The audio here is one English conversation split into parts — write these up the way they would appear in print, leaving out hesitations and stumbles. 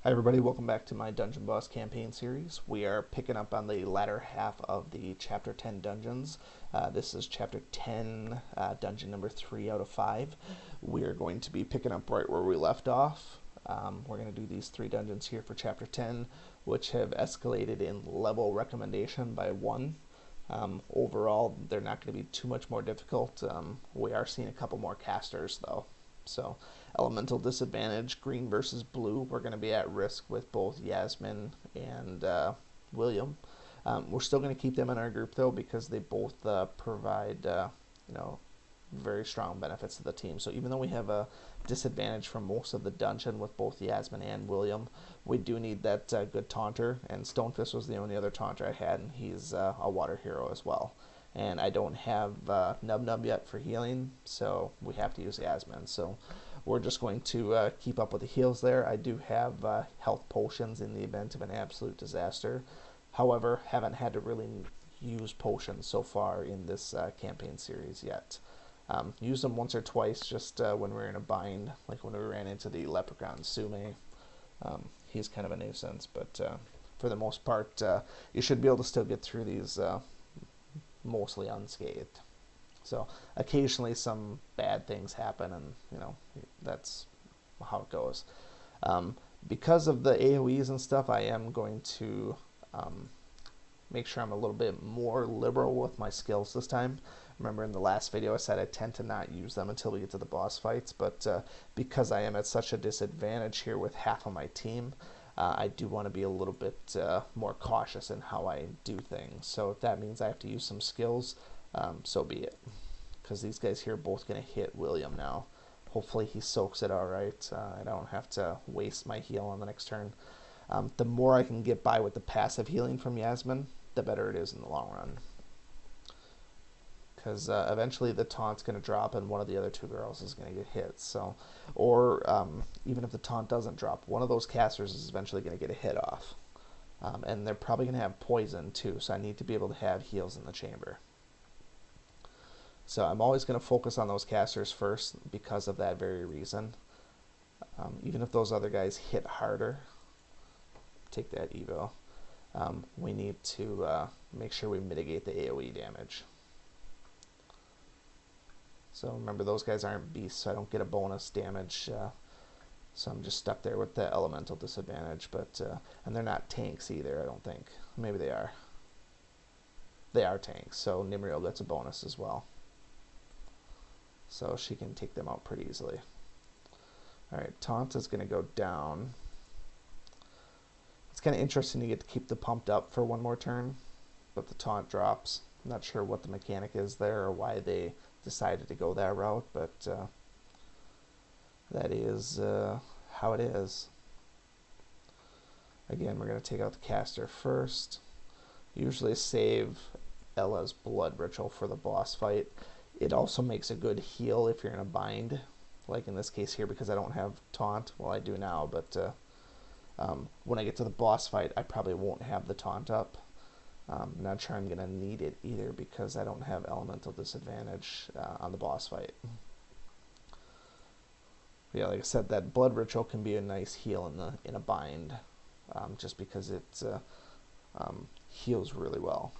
Hi everybody, welcome back to my Dungeon Boss campaign series. We are picking up on the latter half of the Chapter 10 dungeons. This is Chapter 10, dungeon number 3 out of 5. We are going to be picking up right where we left off. We're going to do these 3 dungeons here for Chapter 10, which have escalated in level recommendation by 1. Overall, they're not going to be too much more difficult. We are seeing a couple more casters though. So, elemental disadvantage, green versus blue. We're going to be at risk with both Yasmin and William. We're still going to keep them in our group though because they both provide, very strong benefits to the team. So even though we have a disadvantage from most of the dungeon with both Yasmin and William, we do need that good taunter. And Stonefist was the only other taunter I had, and he's a water hero as well. And I don't have Nub Nub yet for healing, so we have to use Yasmin. So we're just going to keep up with the heals there. I do have health potions in the event of an absolute disaster. However, haven't had to really use potions so far in this campaign series yet. Used them once or twice just when we were in a bind, like when we ran into the leprechaun Sume. He's kind of a nuisance, but for the most part, you should be able to still get through these mostly unscathed. So occasionally some bad things happen, and that's how it goes. Because of the AoEs and stuff, I am going to make sure I'm a little bit more liberal with my skills this time. Remember in the last video I said I tend to not use them until we get to the boss fights, but because I am at such a disadvantage here with half of my team, I do want to be a little bit more cautious in how I do things. So if that means I have to use some skills, so be it. Because these guys here are both going to hit William now. Hopefully he soaks it alright. I don't have to waste my heal on the next turn. The more I can get by with the passive healing from Yasmin, the better it is in the long run. Because eventually the taunt's going to drop and one of the other 2 girls is going to get hit. So, or even if the taunt doesn't drop, one of those casters is eventually going to get a hit off. And they're probably going to have poison too, so I need to be able to have heals in the chamber. So I'm always going to focus on those casters first because of that very reason. Even if those other guys hit harder, take that Evo, we need to make sure we mitigate the AoE damage. So remember, those guys aren't beasts, so I don't get a bonus damage. So I'm just stuck there with the elemental disadvantage. But and they're not tanks either, I don't think. Maybe they are. They are tanks, so Nimriel gets a bonus as well. So she can take them out pretty easily. Alright, Taunt is going to go down. It's kind of interesting to get to keep the pumped up for one more turn, but the taunt drops. I'm not sure what the mechanic is there or why they decided to go that route, but that is how it is. Again, we're going to take out the caster first. Usually save Ella's blood ritual for the boss fight. It also makes a good heal if you're in a bind, like in this case here, because I don't have taunt. Well, I do now, but when I get to the boss fight, I probably won't have the taunt up. I'm not sure I'm going to need it either because I don't have elemental disadvantage on the boss fight. But yeah, like I said, that blood ritual can be a nice heal in a bind, just because it heals really well.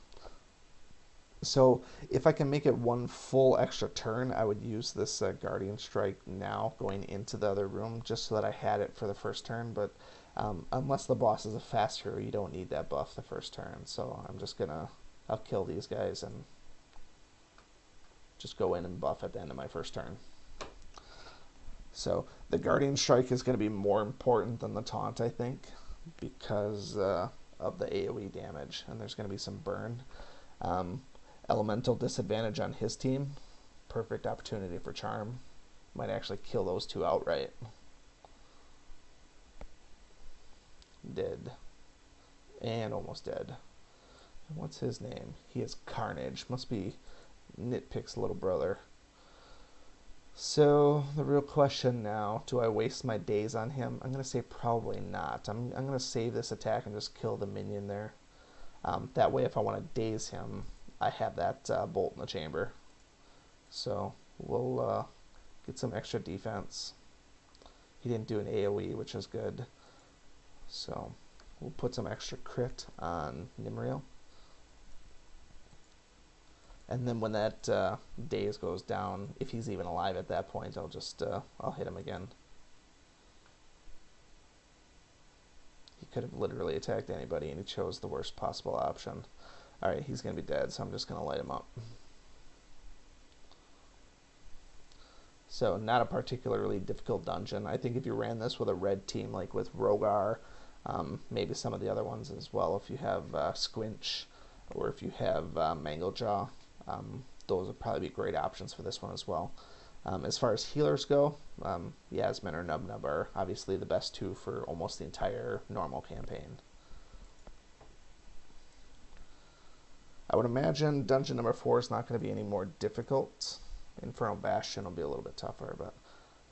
So if I can make it one full extra turn, I would use this Guardian Strike now going into the other room just so that I had it for the first turn, but unless the boss is a fast hero, you don't need that buff the first turn. So I'm just gonna, I'll kill these guys and just go in and buff at the end of my first turn. So the Guardian Strike is going to be more important than the taunt, I think, because of the AoE damage, and there's going to be some burn. Elemental disadvantage on his team, perfect opportunity for charm. Might actually kill those 2 outright. Dead. And almost dead. What's his name? He is Carnage. Must be Nitpick's little brother. So the real question now, do I waste my days on him? I'm going to say probably not. I'm going to save this attack and just kill the minion there. That way if I want to daze him, I have that bolt in the chamber. So we'll get some extra defense. He didn't do an AoE, which is good. So we'll put some extra crit on Nimriel. And then when that daze goes down, if he's even alive at that point, I'll hit him again. He could have literally attacked anybody, and he chose the worst possible option. Alright, he's going to be dead, so I'm just going to light him up. So not a particularly difficult dungeon. I think if you ran this with a red team, like with Rogar, maybe some of the other ones as well, if you have Squinch, or if you have Manglejaw, those would probably be great options for this one as well. As far as healers go, Yasmin or Nub Nub are obviously the best two for almost the entire normal campaign. I would imagine dungeon number 4 is not going to be any more difficult. Infernal Bastion will be a little bit tougher, but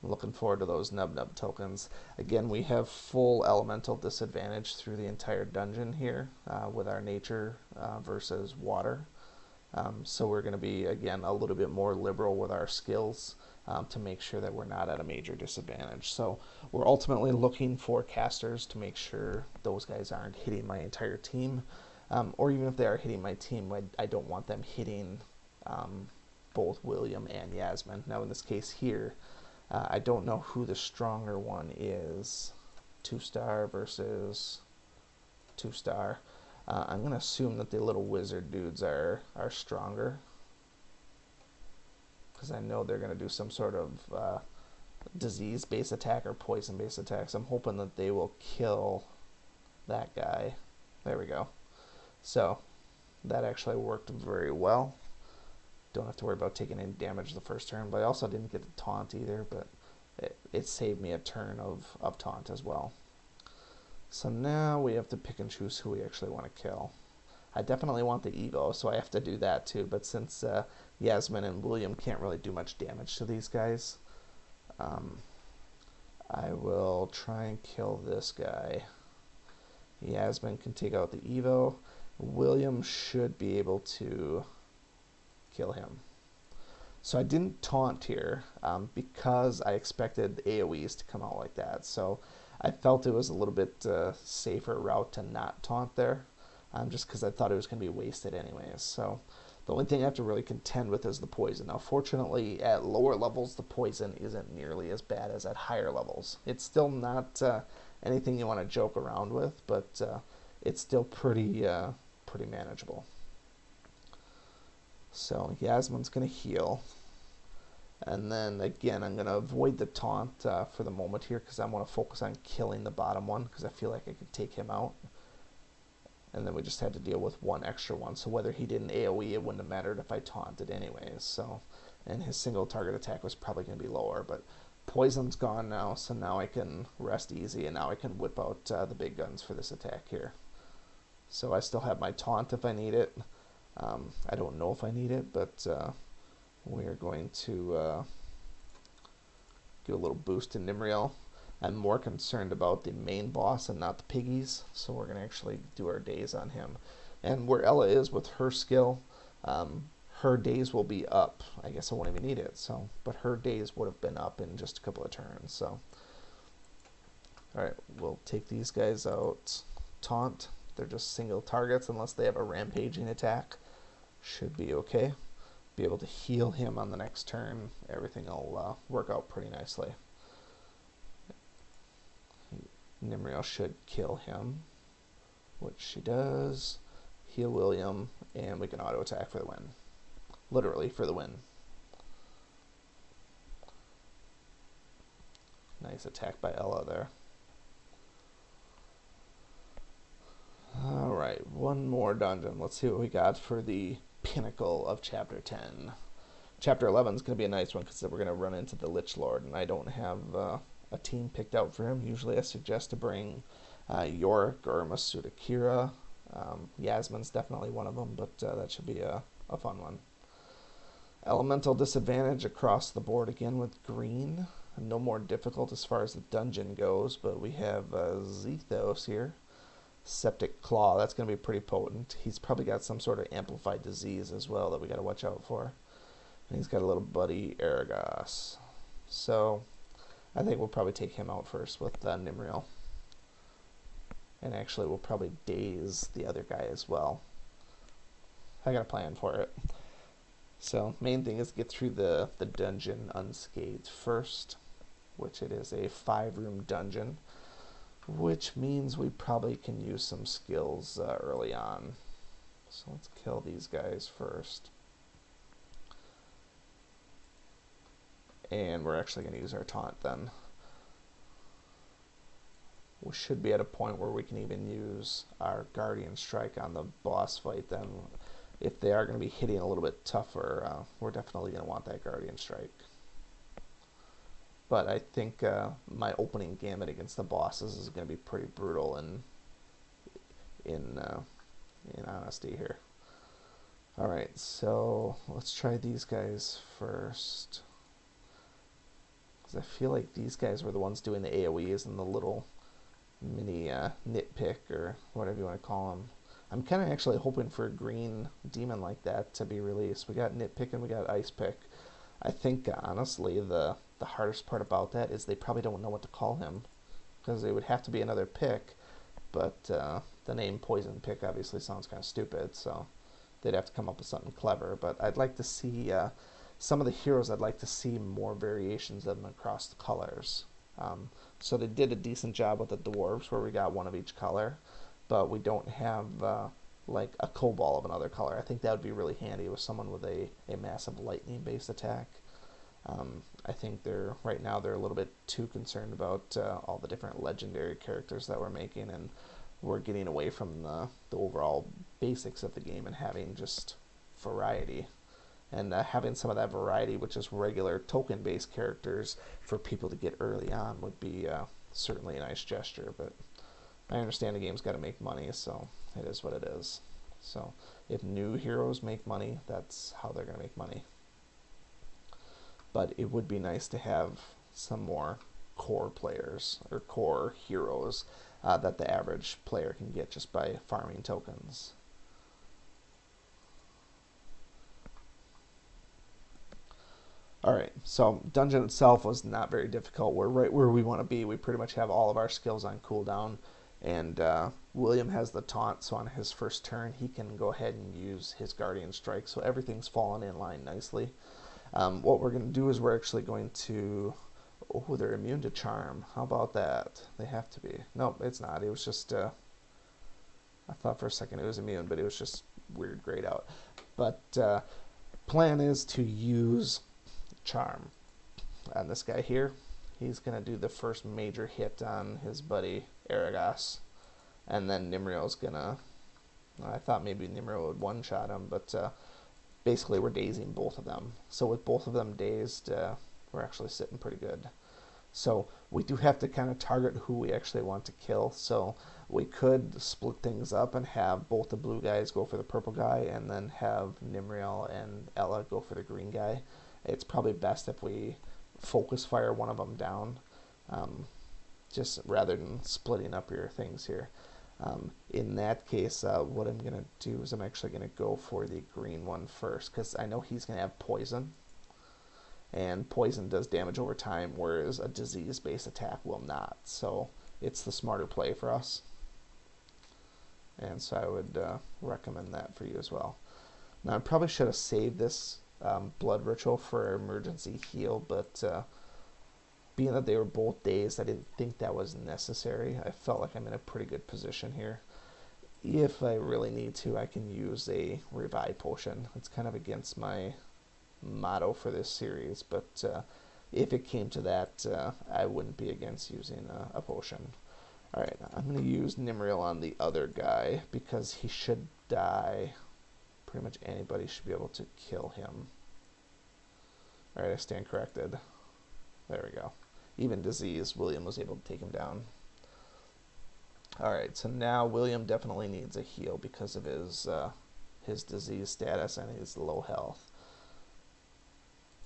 I'm looking forward to those Nub Nub tokens. Again, we have full elemental disadvantage through the entire dungeon here with our nature versus water. So we're going to be, again, a little bit more liberal with our skills to make sure that we're not at a major disadvantage. So we're ultimately looking for casters to make sure those guys aren't hitting my entire team. Or even if they are hitting my team, I don't want them hitting both William and Yasmin. Now in this case here, I don't know who the stronger one is. 2-star versus 2-star. I'm going to assume that the little wizard dudes are stronger, because I know they're going to do some sort of disease-based attack or poison-based attack. So I'm hoping that they will kill that guy. There we go. So that actually worked very well. Don't have to worry about taking any damage the first turn, but I also didn't get the taunt either, but it saved me a turn of taunt as well. So now we have to pick and choose who we actually want to kill. I definitely want the Evo, so I have to do that too, but since Yasmin and William can't really do much damage to these guys, I will try and kill this guy. Yasmin can take out the Evo. William should be able to kill him. So I didn't taunt here because I expected AoEs to come out like that. So I felt it was a little bit safer route to not taunt there, just because I thought it was going to be wasted anyways. So the only thing I have to really contend with is the poison. Now fortunately at lower levels the poison isn't nearly as bad as at higher levels. It's still not anything you want to joke around with, but it's still pretty manageable. So Yasmin's going to heal. And then again, I'm going to avoid the taunt for the moment here, because I want to focus on killing the bottom one, because I feel like I could take him out. And then we just had to deal with one extra one. So whether he did an AoE, it wouldn't have mattered if I taunted anyways. So, and his single target attack was probably going to be lower. But poison's gone now, so now I can rest easy, and now I can whip out the big guns for this attack here. So I still have my taunt if I need it. I don't know if I need it, but we're going to give a little boost to Nimriel. I'm more concerned about the main boss and not the piggies, so we're going to actually do our days on him. And where Ella is with her skill, her days will be up. I guess I won't even need it, so, but her days would have been up in just a couple of turns. So, alright, we'll take these guys out. Taunt. They're just single targets unless they have a rampaging attack. Should be okay. Be able to heal him on the next turn. Everything will work out pretty nicely. Nimriel should kill him, which she does. Heal William, and we can auto attack for the win. Literally for the win. Nice attack by Ella there. Alright, one more dungeon. Let's see what we got for the pinnacle of Chapter 10. Chapter 11 is going to be a nice one because we're going to run into the Lich Lord, and I don't have a team picked out for him. Usually I suggest to bring Yorick or Masuda Kira. Yasmin's definitely one of them, but that should be a fun one. Elemental disadvantage across the board again with green. No more difficult as far as the dungeon goes, but we have Zethos here. Septic Claw, that's going to be pretty potent. He's probably got some sort of amplified disease as well that we got to watch out for. And he's got a little buddy, Aragos. So I think we'll probably take him out first with Nimriel. And actually we'll probably daze the other guy as well. I got a plan for it. So main thing is get through the dungeon unscathed first, which it is a 5-room dungeon, which means we probably can use some skills early on. So let's kill these guys first. And we're actually going to use our taunt then. We should be at a point where we can even use our Guardian Strike on the boss fight then. If they are going to be hitting a little bit tougher, we're definitely going to want that Guardian Strike. But I think my opening gambit against the bosses is going to be pretty brutal in honesty here. Alright, so let's try these guys first. Because I feel like these guys were the ones doing the AoEs and the little mini nitpick, or whatever you want to call them. I'm kind of actually hoping for a green demon like that to be released. We got nitpick and we got ice pick. I think honestly the hardest part about that is they probably don't know what to call him, because it would have to be another pick, but the name Poison Pick obviously sounds kind of stupid, so they'd have to come up with something clever. But I'd like to see some of the heroes, I'd like to see more variations of them across the colors. So they did a decent job with the dwarves where we got one of each color, but we don't have like a cobalt of another color. I think that would be really handy with someone with a massive lightning based attack. I think right now they're a little bit too concerned about all the different legendary characters that we're making, and we're getting away from the overall basics of the game and having just variety. And having some of that variety, which is regular token-based characters, for people to get early on would be certainly a nice gesture. But I understand the game's got to make money, so it is what it is. So if new heroes make money, that's how they're going to make money. But it would be nice to have some more core players, or core heroes, that the average player can get just by farming tokens. Alright, so dungeon itself was not very difficult. We're right where we want to be. We pretty much have all of our skills on cooldown, and William has the taunt, so on his first turn he can go ahead and use his Guardian Strike, so everything's fallen in line nicely. What we're going to do is we're actually going to... Oh, they're immune to charm. How about that? They have to be. Nope, it's not. It was just... I thought for a second it was immune, but it was just weird grayed out. But plan is to use charm on this guy here. He's going to do the first major hit on his buddy Aragos, and then Nimriel's going to... I thought maybe Nimriel would one-shot him, but basically we're dazing both of them. So with both of them dazed, we're actually sitting pretty good. So we do have to kind of target who we actually want to kill. So we could split things up and have both the blue guys go for the purple guy, and then have Nimriel and Ella go for the green guy. It's probably best if we focus fire one of them down, just rather than splitting up your things here. In that case, what I'm going to do is I'm actually going to go for the green one first, because I know he's going to have poison, and poison does damage over time, whereas a disease-based attack will not. So it's the smarter play for us, and so I would recommend that for you as well. Now I probably should have saved this blood ritual for emergency heal, but being that they were both dazed, I didn't think that was necessary. I felt like I'm in a pretty good position here. If I really need to, I can use a revive potion. It's kind of against my motto for this series, but if it came to that, I wouldn't be against using a potion. Alright, I'm going to use Nimriel on the other guy, because he should die. Pretty much anybody should be able to kill him. Alright, I stand corrected. There we go. Even disease, William was able to take him down. Alright, so now William definitely needs a heal because of his disease status and his low health.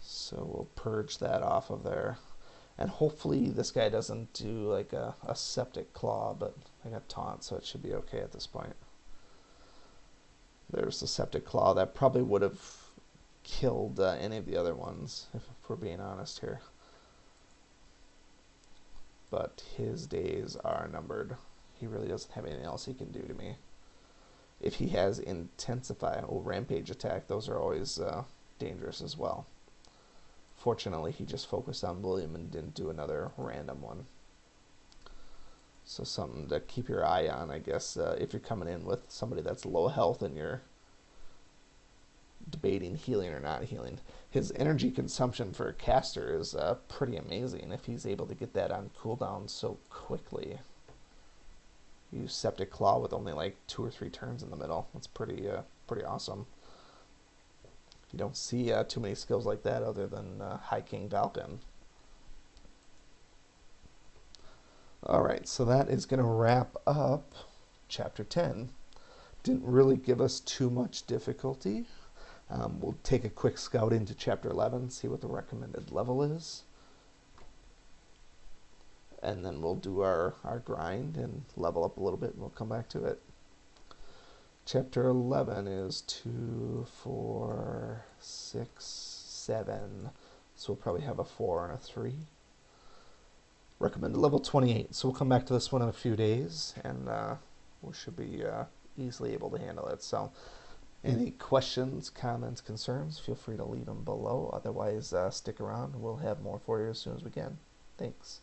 So we'll purge that off of there. And hopefully this guy doesn't do like a septic claw, but I got taunt, so it should be okay at this point. There's the septic claw. That probably would have killed any of the other ones, if we're being honest here. But his days are numbered. He really doesn't have anything else he can do to me. If he has Intensify or Rampage attack, those are always dangerous as well. Fortunately, he just focused on William and didn't do another random one. So something to keep your eye on, I guess, if you're coming in with somebody that's low health and you're debating healing or not healing. His energy consumption for a caster is pretty amazing if he's able to get that on cooldown so quickly. Use Septic Claw with only like 2 or 3 turns in the middle. That's pretty awesome. You don't see too many skills like that other than High King Valken. Alright, so that is going to wrap up Chapter 10. Didn't really give us too much difficulty. We'll take a quick scout into Chapter 11, see what the recommended level is. And then we'll do our grind and level up a little bit, and we'll come back to it. Chapter 11 is 2, 4, 6, 7. So we'll probably have a 4 and a 3. Recommended level 28. So we'll come back to this one in a few days, and we should be easily able to handle it. So any questions, comments, concerns, feel free to leave them below. Otherwise, stick around. We'll have more for you as soon as we can. Thanks.